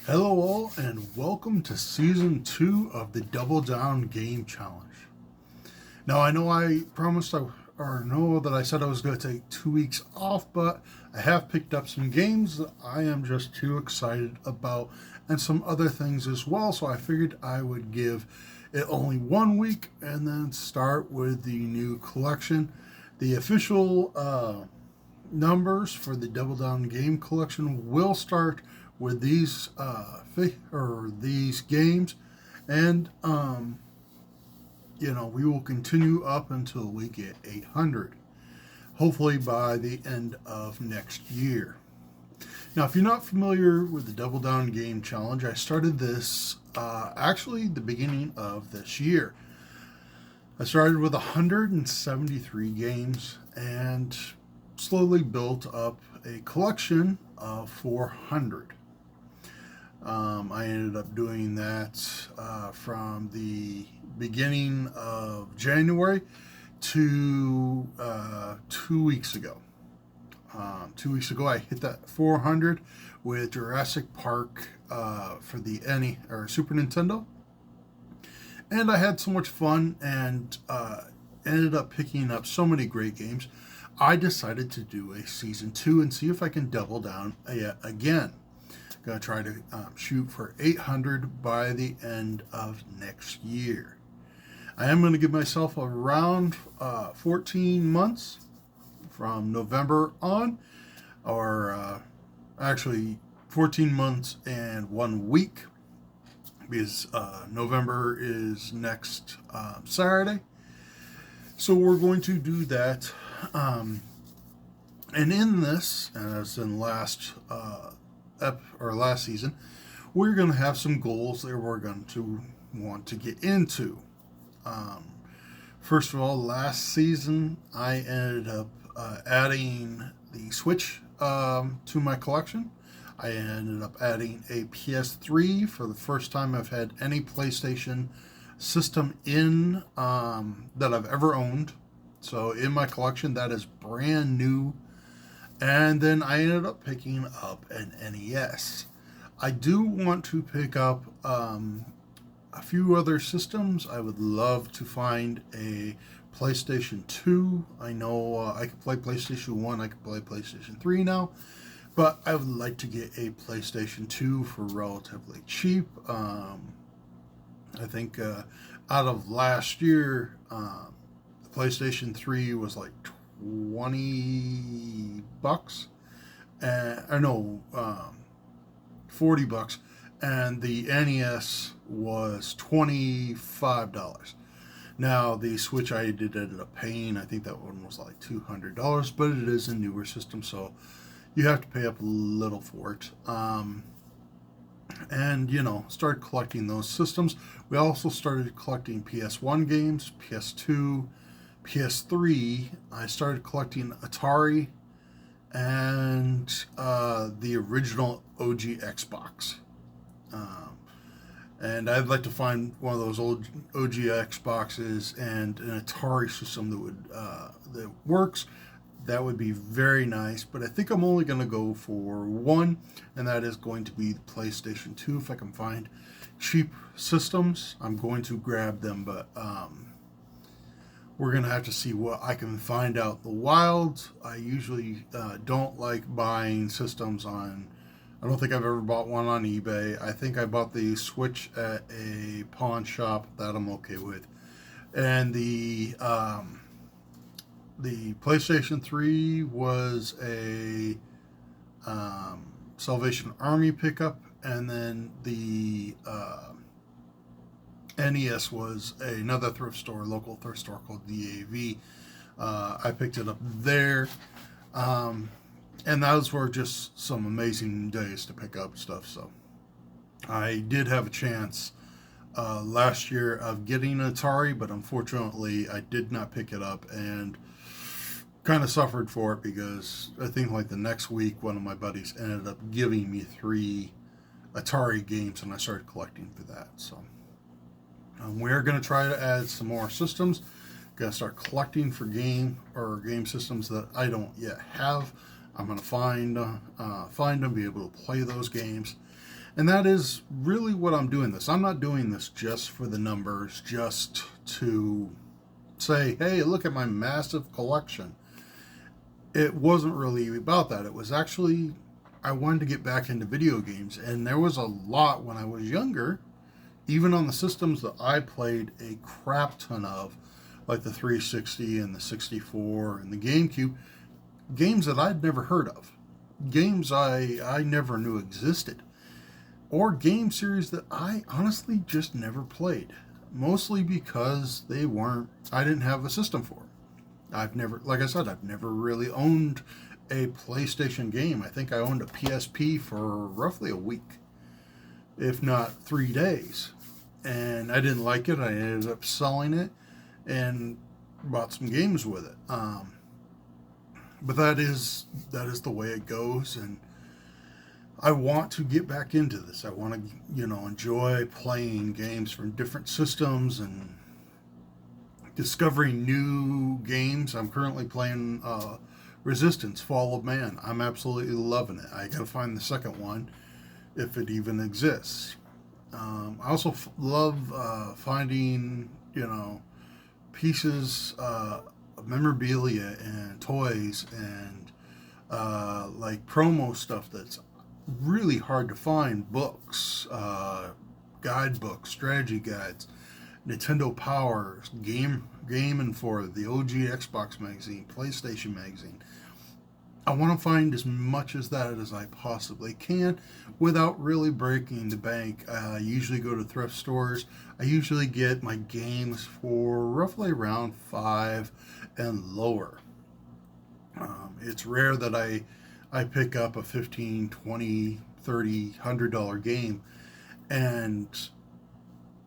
Hello, all, and welcome to Season 2 of the Double Down Game Challenge. Now, I know I promised or know that I said I was going to take 2 weeks off, but I have picked up some games that I am just too excited about and some other things as well, so I figured I would give it only 1 week and then start with the new collection. The official numbers for the Double Down Game Collection will start with these games, and we will continue up until we get 800. Hopefully by the end of next year. Now, if you're not familiar with the Double Down Game Challenge, I started this actually the beginning of this year. I started with 173 games and slowly built up a collection of 400. I ended up doing that from the beginning of January to 2 weeks ago. 2 weeks ago, I hit that 400 with Jurassic Park for the Super Nintendo, and I had so much fun and ended up picking up so many great games. I decided to do a season 2 and see if I can double down yet again. Going to try to shoot for 800 by the end of next year. I am going to give myself around 14 months from November on, or actually 14 months and 1 week, because November is next Saturday. So we're going to do that. And in this, as in last season, we're going to have some goals that we're going to want to get into. First of all, last season I ended up adding the Switch to my collection. I ended up adding a PS3 for the first time I've had any PlayStation system in that I've ever owned. So in my collection, that is brand new. And then I ended up picking up an NES. I do want to pick up a few other systems. I would love to find a PlayStation 2. I know I can play PlayStation 1, I can play PlayStation 3 now, but I would like to get a PlayStation 2 for relatively cheap. I think out of last year, the PlayStation 3 was like $20, or no, $40, and the NES was $25. Now the Switch I did ended up paying, I think that one was like $200, but it is a newer system, so you have to pay up a little for it. And started collecting those systems. We also started collecting PS1 games, PS2, PS3. I started collecting Atari and the original OG Xbox. And I'd like to find one of those old OG Xboxes and an Atari system that works. That would be very nice, but I think I'm only going to go for one, and that is going to be the PlayStation 2. If I can find cheap systems, I'm going to grab them, but we're going to have to see what I can find out the wild. I usually don't like buying systems I don't think I've ever bought one on eBay. I think I bought the Switch at a pawn shop. That I'm okay with. And the PlayStation 3 was a Salvation Army pickup, and then the NES was another local thrift store called DAV. I picked it up there, and those were just some amazing days to pick up stuff. So I did have a chance last year of getting an Atari, but unfortunately I did not pick it up, and kind of suffered for it because I think like the next week one of my buddies ended up giving me 3 Atari games, and I started collecting for that. So we're going to try to add some more systems. Going to start collecting for game systems that I don't yet have. I'm going to find them, be able to play those games, And that is really what I'm doing this. I'm not doing this just for the numbers, just to say, hey, look at my massive collection. It wasn't really about that. It was actually, I wanted to get back into video games. And there was a lot when I was younger, even on the systems that I played a crap ton of, like the 360 and the 64 and the GameCube, games that I'd never heard of, games I never knew existed, or game series that I honestly just never played, mostly because I didn't have a system for them. I've never, like I said, I've never really owned a PlayStation game. I think I owned a PSP for roughly a week, if not 3 days. And I didn't like it. I ended up selling it and bought some games with it. But that is the way it goes, and I want to get back into this. I want to, enjoy playing games from different systems and discovering new games. I'm currently playing Resistance: Fall of Man. I'm absolutely loving it. I gotta find the second one, if it even exists. I also love finding, pieces of memorabilia and toys and like promo stuff that's really hard to find. Books, guidebooks, strategy guides, Nintendo Power, Game Informer, the OG Xbox magazine, PlayStation magazine. I want to find as much as that as I possibly can without really breaking the bank. I usually go to thrift stores. I usually get my games for roughly around $5 and lower. It's rare that I pick up a 15, 20, 30, $100 game, and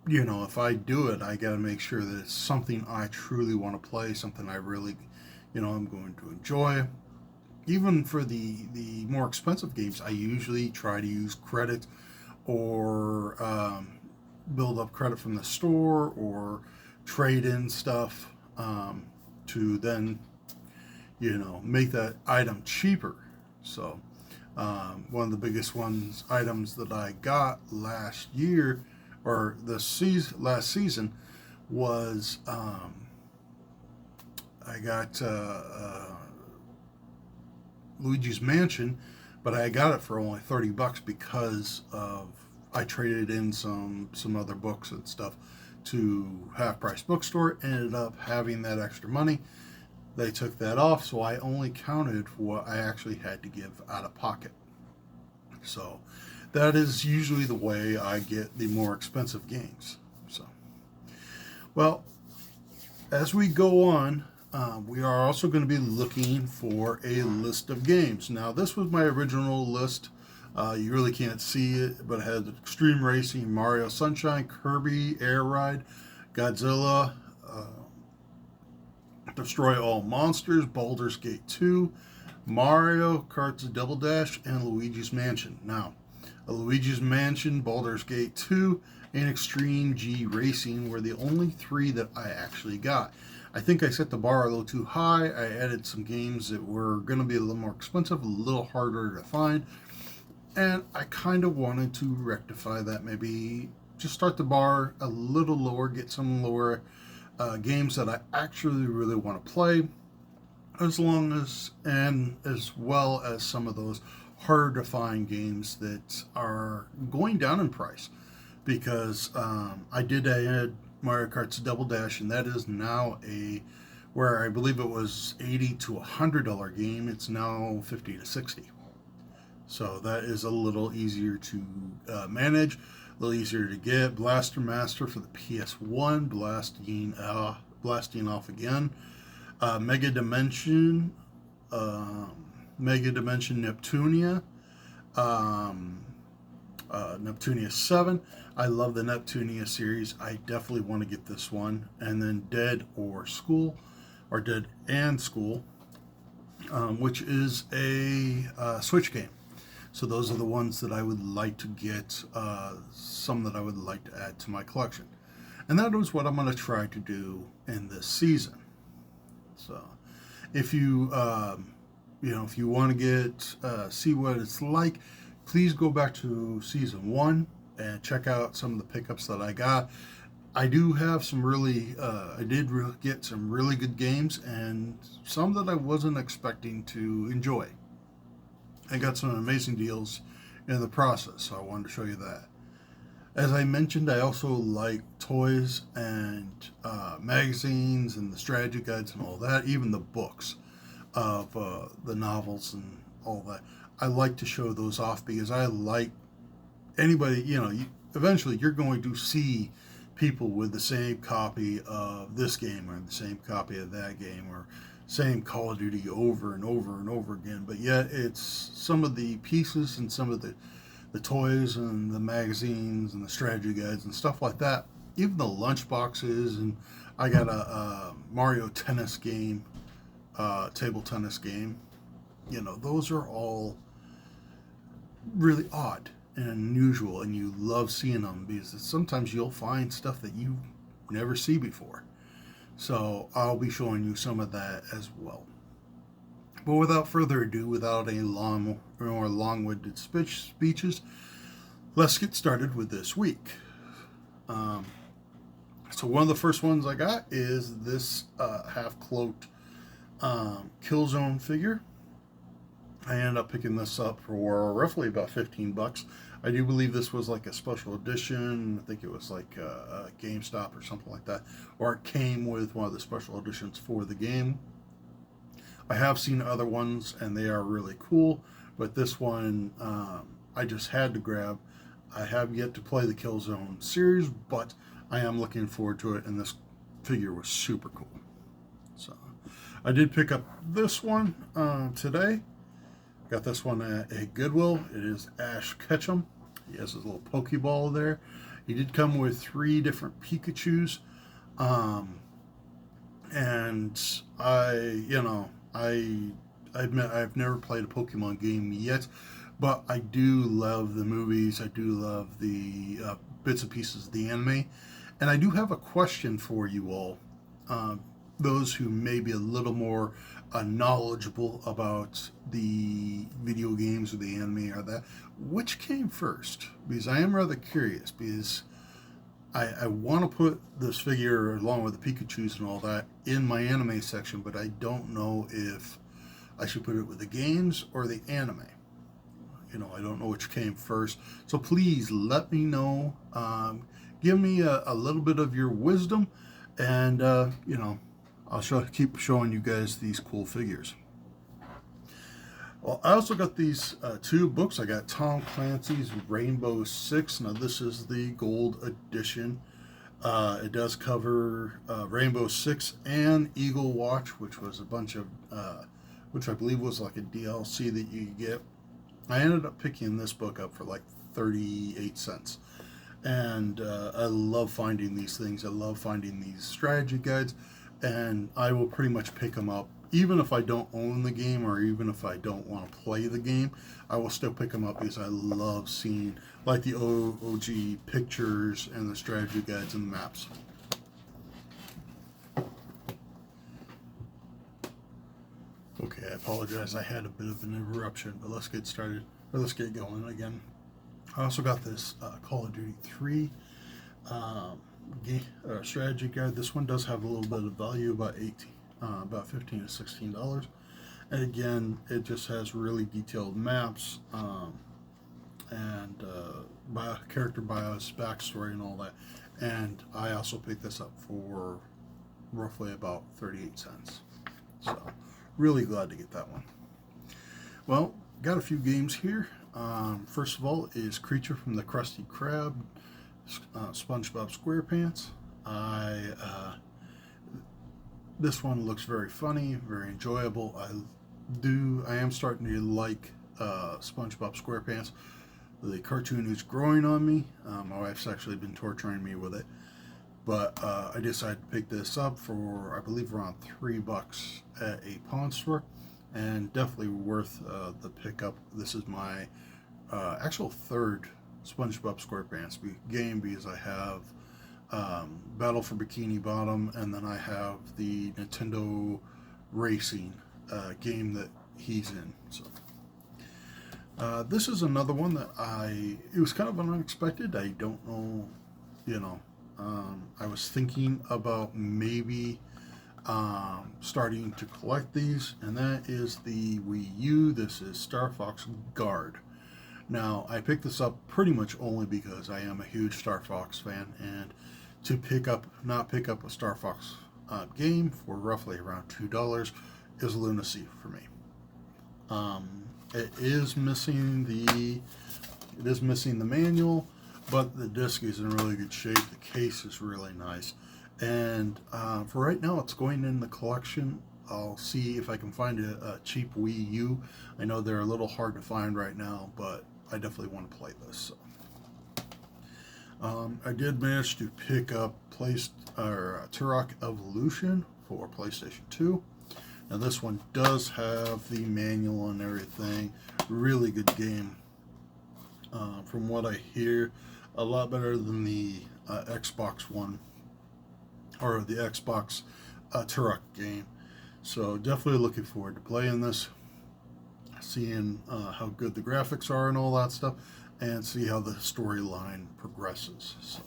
if I do it, I got to make sure that it's something I truly want to play, something I really, I'm going to enjoy. Even for the more expensive games, I usually try to use credit or build up credit from the store or trade in stuff to then, make that item cheaper. So one of the biggest items that I got last year or last season was I got Luigi's Mansion, but I got it for only $30 because of I traded in some other books and stuff to Half Price Bookstore. Ended up having that extra money. They took that off, so I only counted for what I actually had to give out of pocket. So that is usually the way I get the more expensive games. So, well, as we go on, we are also going to be looking for a list of games. Now, this was my original list. You really can't see it, but it had Extreme Racing, Mario Sunshine, Kirby Air Ride, Godzilla, Destroy All Monsters, Baldur's Gate 2, Mario Kart's Double Dash, and Luigi's Mansion. Now, Luigi's Mansion, Baldur's Gate 2, and Extreme G Racing were the only three that I actually got. I think I set the bar a little too high. I added some games that were going to be a little more expensive, a little harder to find, and I kind of wanted to rectify that. Maybe just start the bar a little lower, get some lower games that I actually really want to play, as well as some of those harder to find games that are going down in price, because I did add Mario Kart's Double Dash, and that is now where I believe it was $80 to $100 game. It's now $50 to $60. So that is a little easier to manage, a little easier to get. Blaster Master for the PS1, blasting off again. Mega Dimension Neptunia, Neptunia 7. I love the Neptunia series. I definitely want to get this one. And then Dead and School, which is a Switch game. So those are the ones that I would like to get, some that I would like to add to my collection. And that is what I'm going to try to do in this season. So if you, if you want to see what it's like, please go back to season 1 and check out some of the pickups that I got. I do have some really, get some really good games and some that I wasn't expecting to enjoy. I got some amazing deals in the process, so I wanted to show you that. As I mentioned, I also like toys and magazines and the strategy guides and all that, even the books of the novels and all that. I like to show those off because I like anybody, eventually you're going to see people with the same copy of this game or the same copy of that game or same Call of Duty over and over and over again. But yet it's some of the pieces and some of the toys and the magazines and the strategy guides and stuff like that, even the lunch boxes. And I got a Mario tennis game, table tennis game. Those are all really odd and unusual, and you love seeing them because sometimes you'll find stuff that you never see before. So I'll be showing you some of that as well. But without further ado, without any long or long-winded speeches, let's get started with this week. So one of the first ones I got is this half-cloaked Killzone figure. I ended up picking this up for roughly about $15. I do believe this was like a special edition. I think it was like a GameStop or something like that. Or it came with one of the special editions for the game. I have seen other ones and they are really cool. But this one I just had to grab. I have yet to play the Killzone series, but I am looking forward to it. And this figure was super cool. So I did pick up this one today. Got this one at a Goodwill. It is Ash Ketchum. He has his little Pokeball there. He did come with 3 different Pikachus. And I admit I've never played a Pokemon game yet, but I do love the movies. I do love the bits and pieces of the anime. And I do have a question for you all. Those who may be a little more knowledgeable about the video games or the anime or that, which came first? Because I am rather curious, because I want to put this figure along with the Pikachus and all that in my anime section, but I don't know if I should put it with the games or the anime. I don't know which came first. So please let me know. Give me a little bit of your wisdom, and I'll keep showing you guys these cool figures. Well, I also got these 2 books. I got Tom Clancy's Rainbow Six. Now, this is the gold edition. It does cover Rainbow Six and Eagle Watch, which was a bunch of, which I believe was like a DLC that you get. I ended up picking this book up for like 38 cents. And I love finding these things. I love finding these strategy guides. And I will pretty much pick them up. Even if I don't own the game or even if I don't want to play the game, I will still pick them up because I love seeing like the OG pictures and the strategy guides and the maps. Okay, I apologize. I had a bit of an interruption, but let's get started. Or let's get going again. I also got this Call of Duty 3 strategy guide. This one does have a little bit of value, about $15 to $16. And again, it just has really detailed maps and character bios, backstory, and all that. And I also picked this up for roughly about 38 cents. So really glad to get that one. Well, got a few games here. First of all is Creature from the Krusty Krab, SpongeBob SquarePants. This one looks very funny, very enjoyable. I am starting to like SpongeBob SquarePants. The cartoon is growing on me. My wife's actually been torturing me with it, but I decided to pick this up for, I believe, around $3 at a pawn store, and definitely worth the pickup. This is my actual 3rd SpongeBob SquarePants game, because I have Battle for Bikini Bottom, and then I have the Nintendo Racing game that he's in. So This is another one that it was kind of unexpected. I don't know, you know, I was thinking about maybe starting to collect these, and that is the Wii U. This is Star Fox Guard. Now, I picked this up pretty much only because I am a huge Star Fox fan, and to not pick up a Star Fox game for roughly around $2 is lunacy for me. It is missing the manual, but the disc is in really good shape. The case is really nice, and for right now, it's going in the collection. I'll see if I can find a cheap Wii U. I know they're a little hard to find right now, but I definitely want to play this. So. I did manage to pick up Turok Evolution for PlayStation 2. Now this one does have the manual and everything. Really good game. From what I hear, a lot better than the Xbox One or the Xbox Turok game. So definitely looking forward to playing this, seeing how good the graphics are and all that stuff, and see how the storyline progresses. So.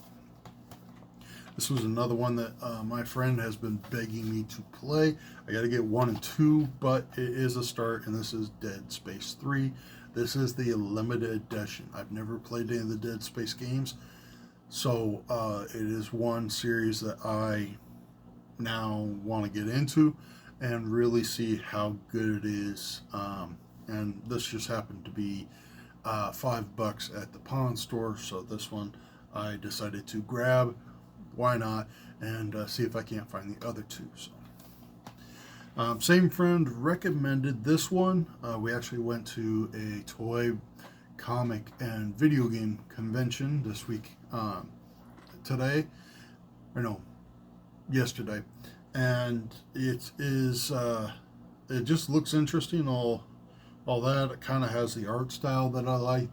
This was another one that my friend has been begging me to play. I got to get 1 and 2, but it is a start, and this is Dead Space 3. This is the limited edition. I've never played any of the Dead Space games, so it is one series that I now want to get into and really see how good it is. And this just happened to be $5 at the pawn store, so this one I decided to grab. Why not? And see if I can't find the other two. So. Same friend recommended this one. We actually went to a toy, comic, and video game convention this week. Yesterday, and it just looks interesting. All that. It kind of has the art style that I like.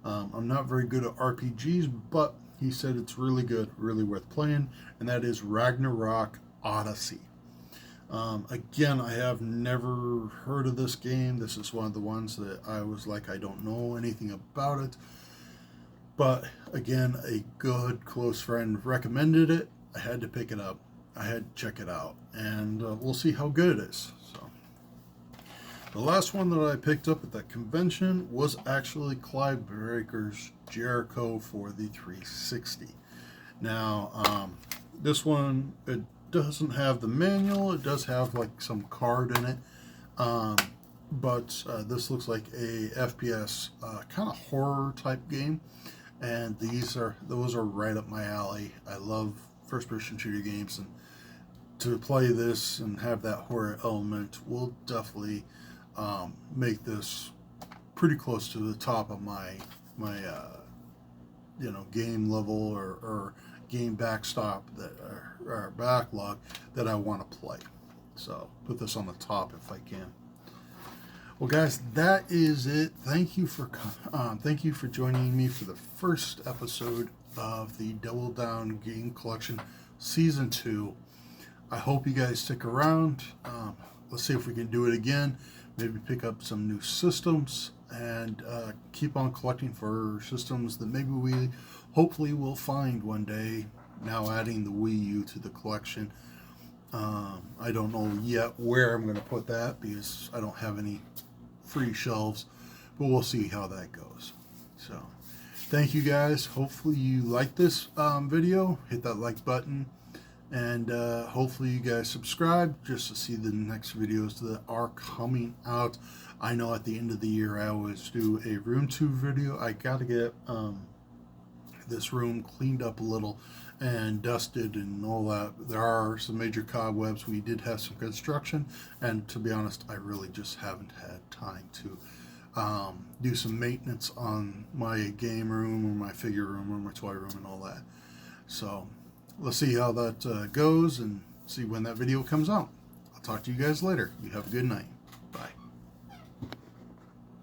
I'm not very good at RPGs, but he said it's really good, really worth playing, and that is Ragnarok Odyssey. Again, I have never heard of this game. This is one of the ones that I was like, I don't know anything about it. But again, a good close friend recommended it. I had to pick it up. I had to check it out, and we'll see how good it is. So. The last one that I picked up at that convention was actually Clive Barker's Jericho for the 360. Now, this one, it doesn't have the manual. It does have like some card in it, but this looks like a FPS kind of horror type game, and those are right up my alley. I love first-person shooter games, and to play this and have that horror element will definitely make this pretty close to the top of my game level or game backstop or backlog that I want to play. So put this on the top if I can. Well, guys, that is it. Thank you for joining me for the first episode of the Double Down Game Collection Season 2. I hope you guys stick around. Let's see if we can do it again. Maybe pick up some new systems and keep on collecting for systems that maybe we hopefully will find one day. Now adding the Wii U to the collection. I don't know yet where I'm going to put that because I don't have any free shelves, but we'll see how that goes. So thank you guys. Hopefully you like this video. Hit that like button. And hopefully you guys subscribe just to see the next videos that are coming out. I know at the end of the year I always do a room 2 video. I got to get this room cleaned up a little and dusted and all that. There are some major cobwebs. We did have some construction, and to be honest, I really just haven't had time to do some maintenance on my game room or my figure room or my toy room and all that. So let's see how that goes and see when that video comes out. I'll talk to you guys later. You have a good night.